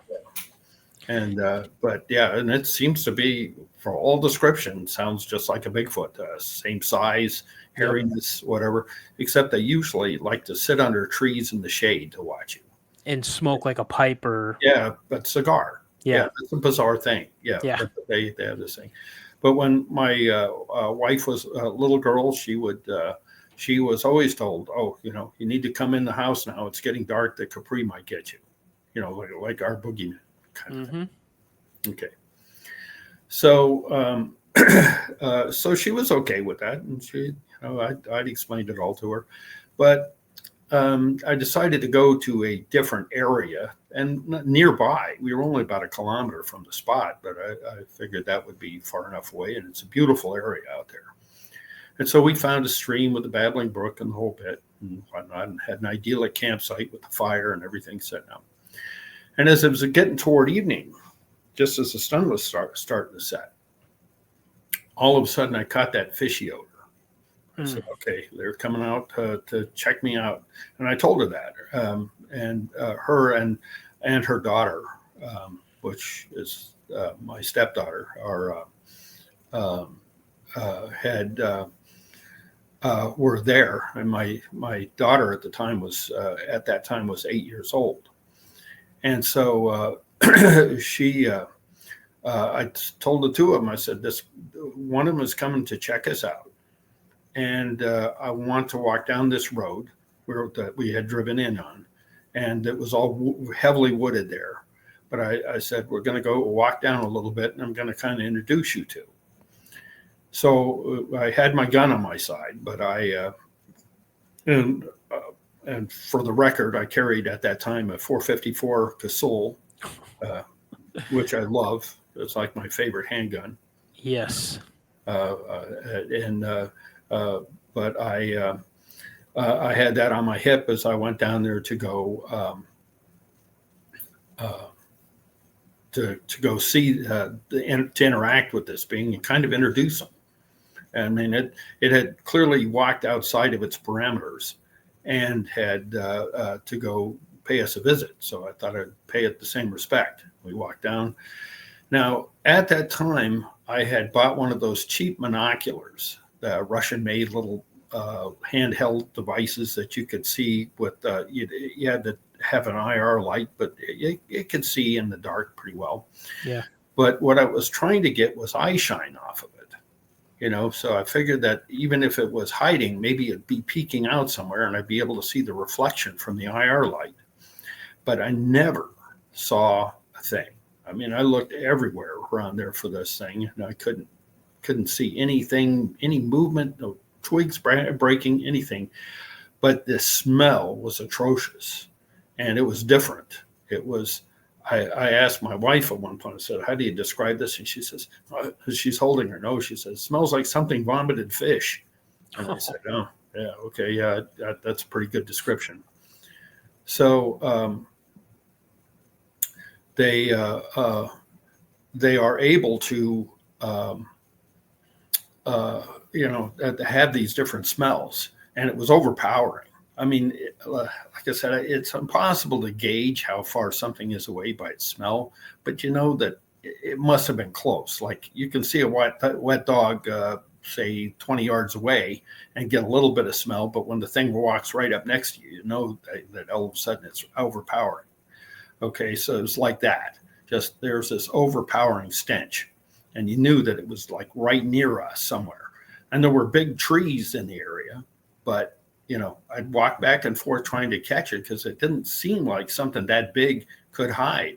Speaker 4: And but yeah, and it seems to be, for all descriptions, sounds just like a Bigfoot. Same size, hairiness, whatever, except they usually like to sit under trees in the shade to watch you.
Speaker 3: And smoke like a pipe or... Yeah,
Speaker 4: but cigar.
Speaker 3: Yeah.
Speaker 4: It's a bizarre thing. Yeah. They have this thing. But when my wife was a little girl, she was always told, oh, you need to come in the house now. It's getting dark. The Capri might get you. Like our boogeyman kind of thing. Okay. So so she was okay with that. And she, I'd explained it all to her. But I decided to go to a different area and nearby. We were only about 1 kilometer from the spot, but I figured that would be far enough away, and it's a beautiful area out there. And so we found a stream with a babbling brook and the whole bit and whatnot, and had an idyllic campsite with the fire and everything set up. And as it was getting toward evening, just as the sun was starting to set, all of a sudden I caught that fishy odor. I said, okay, they're coming out to check me out. And I told her that. And her and her daughter, which is my stepdaughter, were there. And my daughter at that time was 8 years old. And so I told the two of them, I said, one of them is coming to check us out. And I want to walk down this road that we had driven in on. And it was all heavily wooded there. But I said, we're going to go walk down a little bit, and I'm going to kind of introduce you to. So I had my gun on my side, but and for the record, I carried at that time a .454 Casull, which I love. It's like my favorite handgun.
Speaker 3: Yes.
Speaker 4: But I had that on my hip as I went down there to go see to interact with this being and kind of introduce them. I mean, it had clearly walked outside of its parameters and had to go pay us a visit. So I thought I'd pay it the same respect. We walked down. Now, at that time, I had bought one of those cheap binoculars, the Russian-made little handheld devices that you could see with. You had to have an IR light, but it could see in the dark pretty well.
Speaker 3: Yeah.
Speaker 4: But what I was trying to get was eye shine off of it, So I figured that even if it was hiding, maybe it'd be peeking out somewhere, and I'd be able to see the reflection from the IR light. But I never saw a thing. I mean, I looked everywhere around there for this thing, and I couldn't see anything, any movement, no twigs breaking, anything. But the smell was atrocious, and it was different. It was. I asked my wife at one point. I said, "How do you describe this?" And she says, "She's holding her nose." She says, "It smells like something vomited fish." And I said, "Oh, yeah, okay, yeah, that's a pretty good description." So they are able to have these different smells, and it was overpowering. I mean, like I said, it's impossible to gauge how far something is away by its smell, but you know that it must have been close. Like you can see a wet dog, say 20 yards away, and get a little bit of smell, but when the thing walks right up next to you, you know that all of a sudden it's overpowering. Okay, so it's like that. Just there's this overpowering stench, and you knew that it was like right near us somewhere. And there were big trees in the area, but I'd walk back and forth trying to catch it because it didn't seem like something that big could hide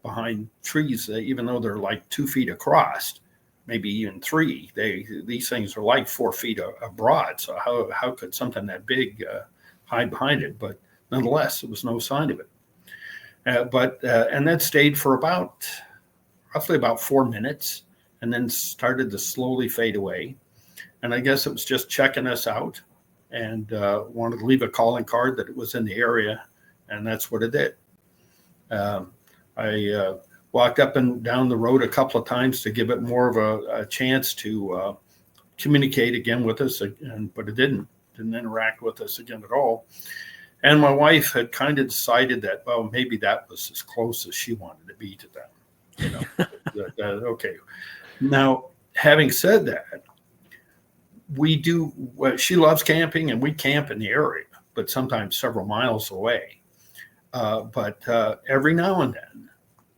Speaker 4: behind trees, even though they're like 2 feet across, maybe even 3. These things are like 4 feet broad. So how could something that big hide behind it? But nonetheless, there was no sign of it. And that stayed for roughly about 4 minutes, and then started to slowly fade away. And I guess it was just checking us out, and wanted to leave a calling card that it was in the area, and that's what it did. I walked up and down the road a couple of times to give it more of a chance to communicate again with us, but it didn't interact with us again at all. And my wife had kind of decided that, well, maybe that was as close as she wanted to be to them. Okay. Now, having said that, she loves camping, and we camp in the area, but sometimes several miles away. But every now and then,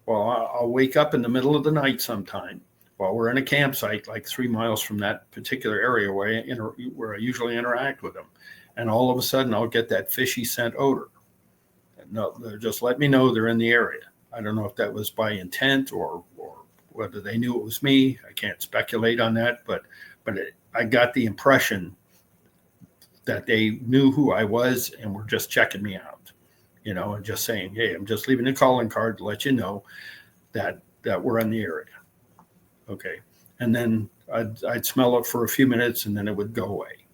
Speaker 4: I'll wake up in the middle of the night sometime while we're in a campsite, like 3 miles from that particular area where I usually interact with them. And all of a sudden I'll get that fishy scent odor. No, just let me know they're in the area. I don't know if that was by intent or whether they knew it was me. I can't speculate on that, but I got the impression that they knew who I was and were just checking me out, and just saying, hey, I'm just leaving a calling card to let you know that we're in the area. Okay. And then I'd smell it for a few minutes and then it would go away,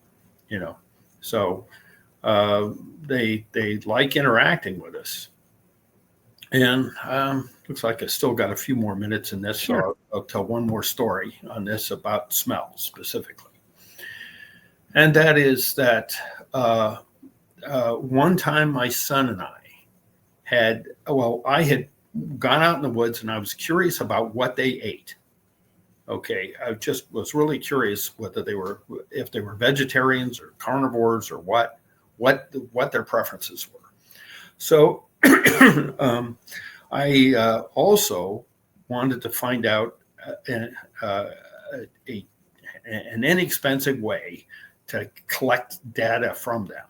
Speaker 4: So they like interacting with us. And looks like I still got a few more minutes in this.
Speaker 3: Sure.
Speaker 4: So I'll tell one more story on this about smell specifically. And that is that one time my son and I had gone out in the woods and I was curious about what they ate. Okay, I just was really curious if they were vegetarians or carnivores or what their preferences were. So I also wanted to find out an inexpensive way to collect data from them.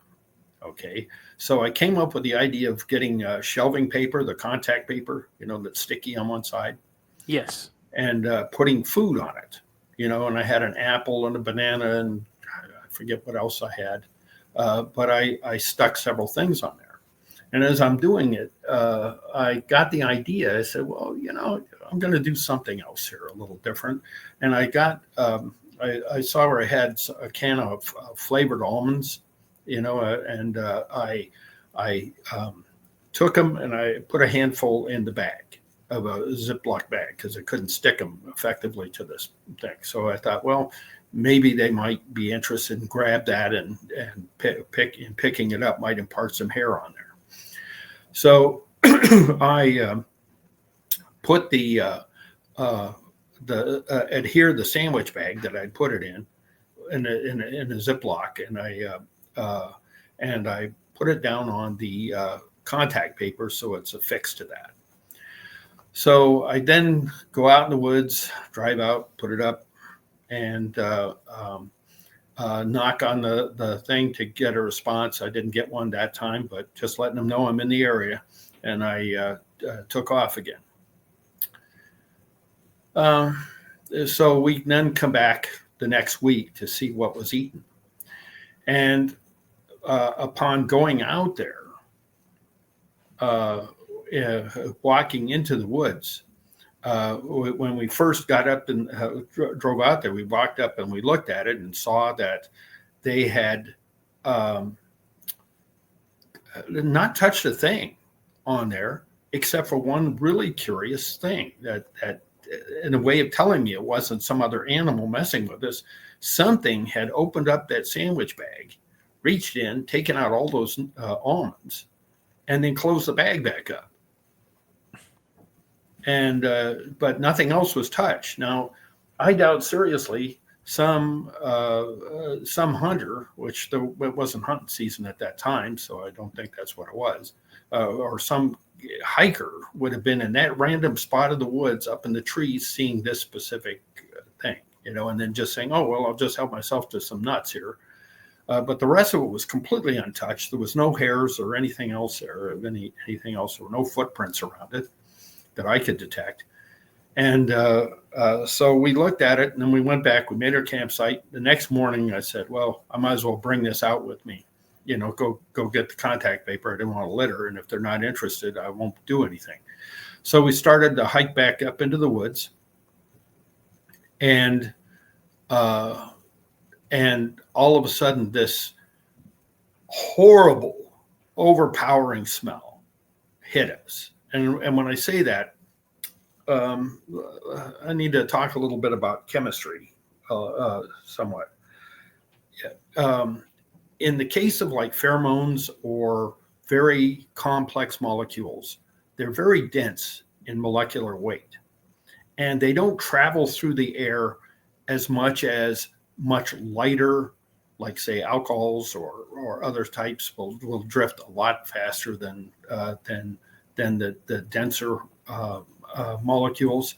Speaker 4: Okay, so I came up with the idea of getting shelving paper, the contact paper, that's sticky on one side.
Speaker 3: Yes.
Speaker 4: And putting food on it, and I had an apple and a banana and I forget what else I had. But I stuck several things on there. And as I'm doing it, I got the idea. I said, well, I'm going to do something else here, a little different. And I got, I saw where I had a can of flavored almonds, and I took them and I put a handful in the bag of a Ziploc bag because I couldn't stick them effectively to this thing. So I thought, well, maybe they might be interested in grab that and picking it up might impart some hair on there. So I put the sandwich bag that I'd put it in a Ziploc, and I put it down on the contact paper so it's affixed to that. So I then go out in the woods, drive out, put it up, and knock on the thing to get a response. I didn't get one that time, but just letting them know I'm in the area, and I took off again. So we then come back the next week to see what was eaten. And upon going out there, walking into the woods, when we first got up and drove out there, we walked up and we looked at it and saw that they had not touched a thing on there except for one really curious thing that in a way of telling me it wasn't some other animal messing with us. Something had opened up that sandwich bag, reached in, taken out all those almonds, and then closed the bag back up. And but nothing else was touched. Now, I doubt seriously some hunter, which it wasn't hunting season at that time, so I don't think that's what it was, or some hiker would have been in that random spot of the woods up in the trees seeing this specific thing, and then just saying, oh, well, I'll just help myself to some nuts here. But the rest of it was completely untouched. There was no hairs or anything else there, anything else. There were no footprints around it that I could detect. And so we looked at it, and then we went back. We made our campsite. The next morning, I said, well, I might as well bring this out with me. Go get the contact paper. I didn't want to litter, and if they're not interested, I won't do anything. So we started to hike back up into the woods, and all of a sudden, this horrible, overpowering smell hit us. And when I say that, I need to talk a little bit about chemistry, somewhat. Yeah. In the case of like pheromones or very complex molecules, they're very dense in molecular weight, and they don't travel through the air as much lighter, like say alcohols or other types will drift a lot faster than the denser molecules.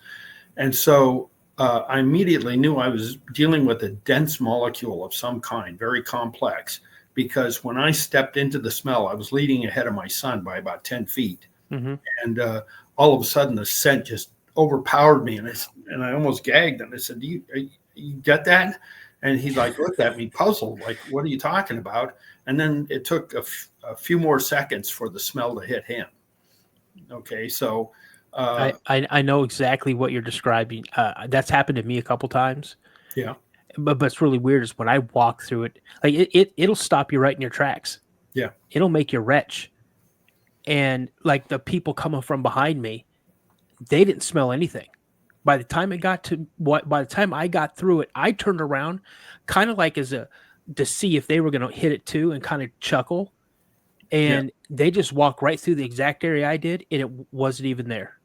Speaker 4: And so I immediately knew I was dealing with a dense molecule of some kind, very complex, because when I stepped into the smell, I was leading ahead of my son by about 10 feet. Mm-hmm. And all of a sudden the scent just overpowered me, and I almost gagged. And I said, you get that? And he like looked at me puzzled, like, what are you talking about? And then it took a few more seconds for the smell to hit him. Okay, so
Speaker 3: I know exactly what you're describing. That's happened to me a couple times.
Speaker 4: yeah,
Speaker 3: But it's really weird is when I walk through it, like it'll stop you right in your tracks.
Speaker 4: yeah,
Speaker 3: It'll make you retch. And like the people coming from behind me, they didn't smell anything. By the time I got through it, I turned around kind of like to see if they were going to hit it too and kind of chuckle. And they just walked right through the exact area I did, and it wasn't even there.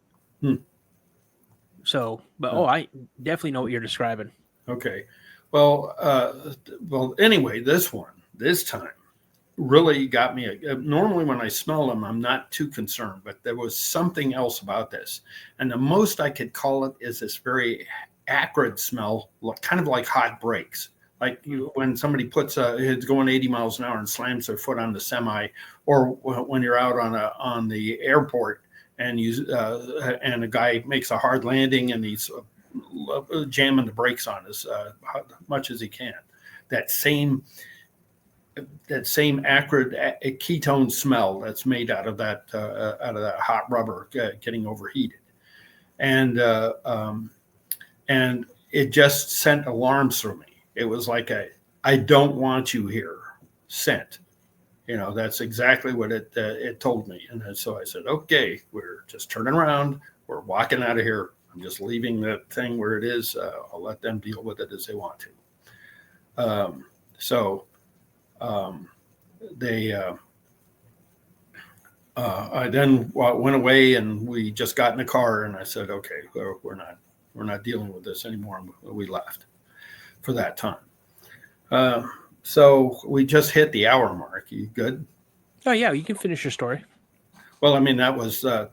Speaker 3: So, but I definitely know what you're describing.
Speaker 4: okay. Well, anyway, this time really got me. Normally when I smell them, I'm not too concerned, but there was something else about this. And the most I could call it is this very acrid smell, kind of like hot brakes. Like when somebody is going 80 miles an hour and slams their foot on the semi, or when you're out on the airport and a guy makes a hard landing and he's jamming the brakes on as much as he can. That same acrid ketone smell that's made out of that hot rubber getting overheated, and it just sent alarms through me. It was like I don't want you here scent. That's exactly what it told me. And so I said, okay, we're just turning around. We're walking out of here. I'm just leaving the thing where it is. I'll let them deal with it as they want to. I then went away and we just got in the car and I said, okay, we're not dealing with this anymore. We left for that time. So we just hit the hour mark. You good?
Speaker 3: Oh yeah, you can finish your story.
Speaker 4: Well, I mean, that was a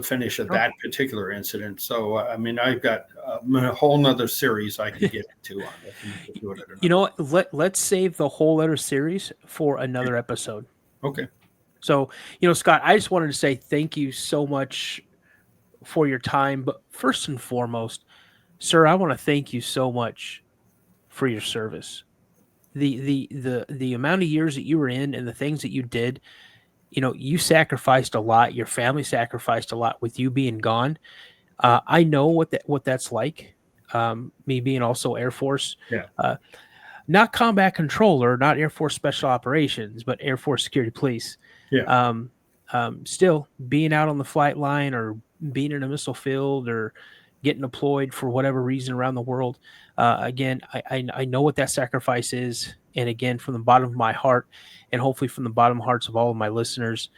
Speaker 4: finish of that particular incident. So, I mean, I've got a whole nother series I could get into on it.
Speaker 3: You know what? Let's save the whole other series for another episode.
Speaker 4: Okay.
Speaker 3: So, Scott, I just wanted to say thank you so much for your time. But first and foremost, sir, I want to thank you so much for your service. The amount of years that you were in and the things that you did, you sacrificed a lot. Your family sacrificed a lot with you being gone. I know what that's like. Me being also Air Force, not combat controller, not Air Force Special Operations, but Air Force Security Police.
Speaker 4: Yeah.
Speaker 3: Still being out on the flight line or being in a missile field or getting deployed for whatever reason around the world. Again, I know what that sacrifice is. And again, from the bottom of my heart and hopefully from the bottom hearts of all of my listeners,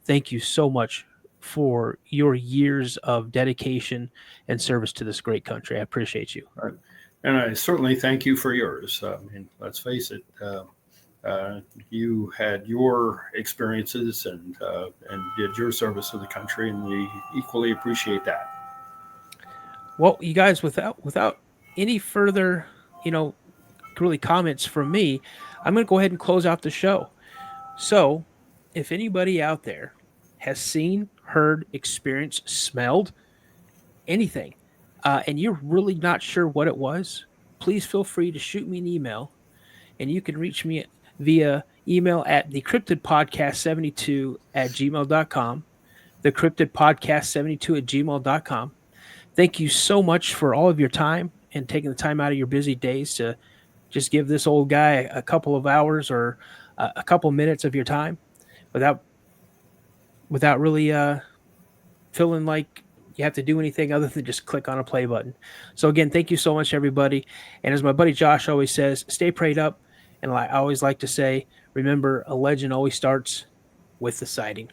Speaker 3: thank you so much for your years of dedication and service to this great country. I appreciate you.
Speaker 4: Right. And I certainly thank you for yours. I mean, let's face it, you had your experiences and did your service to the country, and we equally appreciate that.
Speaker 3: Well, you guys, without any further, really comments from me, I'm going to go ahead and close out the show. So if anybody out there has seen, heard, experienced, smelled anything, and you're really not sure what it was, please feel free to shoot me an email, and you can reach me via email at thecryptidpodcast72@gmail.com, thecryptidpodcast72@gmail.com. Thank you so much for all of your time and taking the time out of your busy days to just give this old guy a couple of hours or a couple minutes of your time without really feeling like you have to do anything other than just click on a play button. So again, thank you so much, everybody. And as my buddy Josh always says, stay prayed up. And I always like to say, remember, a legend always starts with the sighting.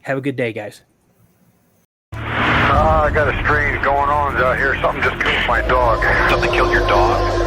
Speaker 3: Have a good day, guys.
Speaker 1: I got a strange going on out here. Something just killed my dog.
Speaker 2: Something killed your dog?